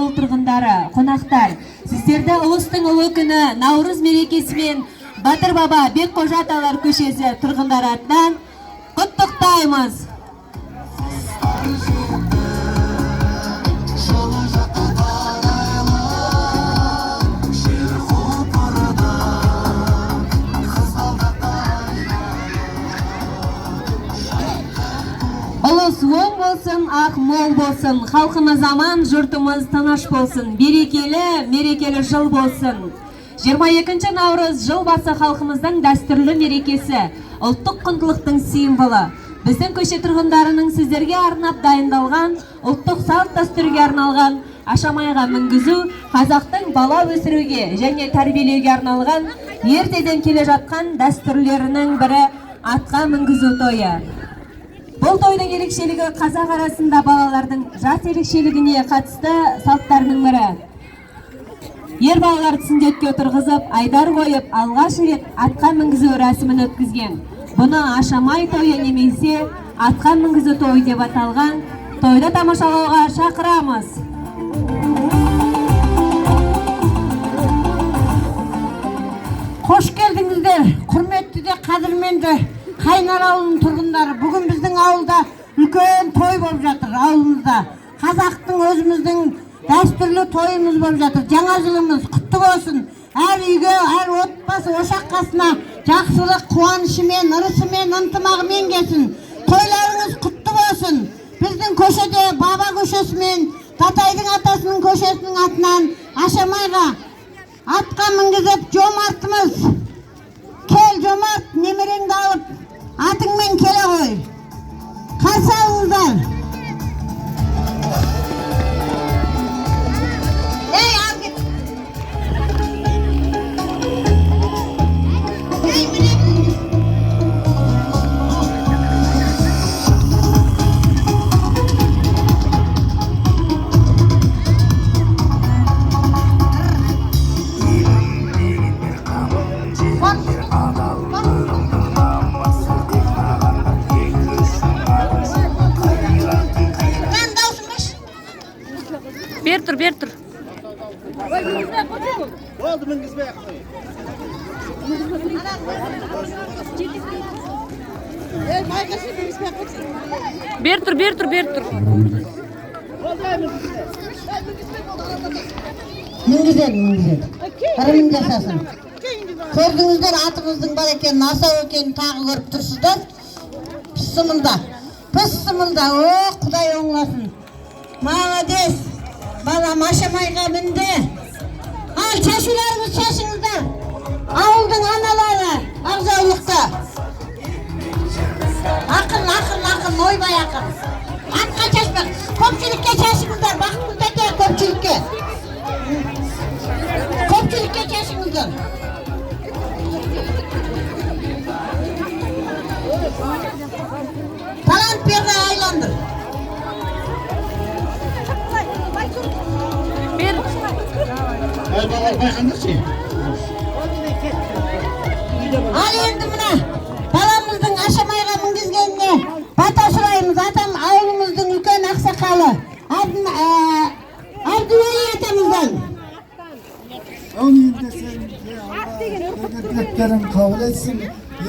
ауыл тұрғындары, қонақтар, сіздерді ұлыстың ұлы күні Наурыз мерекесімен Батыр баба Бекқожа аталар көшесі тұрғындары атынан құттықтаймыз. Ұлыс оң болсын, ақ мол болсын, халқымыз аман, жұртымыз тыныш болсын, берекелі, мерекелі жыл болсын. 22 наурыз жыл басы халқымыздың дәстүрлі мерекесі, ұлттық құндылықтың символы. Біздің көше тұрғындарының сіздерге арнап дайындалған, ұлттық салт дәстүрге арналған ашамайға мінгізу, қазақтың бала өсіруге және тәрбиелеуге арналған ертеден келе жатқан дәстүрлерінің бірі атқа мінгізу тойы. Бұл тойдың ерекшелігі қазақ арасында балалардың жас ерекшелігіне қатысты салттарының бірі. Ер балалар сүндетке отырғызып, айдар қойып, алғаш рет атқа мінгізу рәсімін өткізген. Бұны ашамай тойы немесе атқа мінгізу тойы деп аталған. Тойды тамашалауға шақырамыз. Қош келдіңіздер, құрметті де қадірменді Қайнар ауылының тұрғындары. Бүгін біздің ауылда үлкен той болып жатыр, ауылымызда. Қазақтың өзіміздің дәстүрлі тойымыз болып жатыр. Жаңа жылымыз құтты болсын. Әр үйге, әр отбасы ошақ қасына жақсылық, қуанышымен, ырысымен, ынтымағымен келсін. Тойларыңыз құтты болсын. Біздің көшеде баба көшесімен, Татайдың атасының көшесінің атынан Ашамайға атқа мінгізіп жомартымыз. Кел жомарт, немереңді алып, атыңмен келе ғой. Қарсы алыңыздар. Ей, ал кет. Ей, міне. Бер тұр. Oldu мінгізбей ақ қой. Бер тұр. Мінгізеді. Ырымын жасасын. Көрдіңіздер атыңыздың бар екенін, асау екенін тағы көріп тұрсыздар. Піс-сымылда, о, Құдай оңласын. Молодец. Балам Ашамайға мінді. Ал, шашуларыңыз шашыңыздар. Ауылдың аналары, ағзаулықта. Ақын, ойбай ақын. Атқа шашпақ. Көпшілікке шашыңыздар, бақытын тәте көпшілікке. Көпшілікке шашыңыздар. Талант берді айланdır. Ал енді мына баламыздың Ашамайға мінгізгеніне бата сұраймыз. Атам ауылымыздың үлкен ақсақалы Абдуәли атамыздан. Önünde sen dileklerin kabul etsin.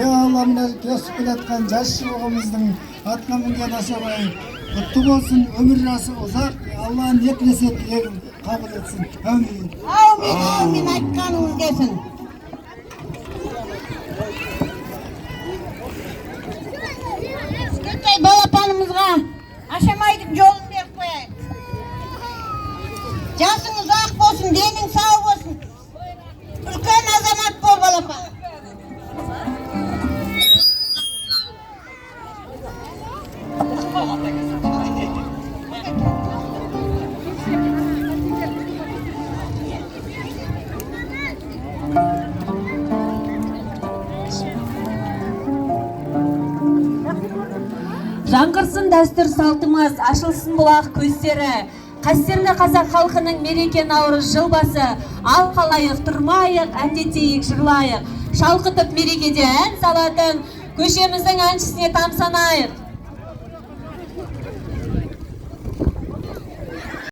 Ya Allah mına kesip biletken yaşlılığımızın atma mingen Aşamay kutlu olsun, ömür rası uzak. Allah'ın yetlesi etkilerini kabul etsin. Amin. Amin aytkanыңыз келсін. Кішкентай балапанымызға Ашамайдың жолын беріп қояйық. Жасыңыз ақ болсын, денің сау болсын. Үлкен азамат бол балапан. Жаңғырсын дәстүр салтымыз, ашылсын бұлақ көздері. Қастерлі қазақ халқының мереке Наурыз жыл басы. Ал қалайық, тұрмайық, әндетейік, жырлайық. Шалқытып мерекеде ән салатын көшеміздің әншісіне тамсанайық.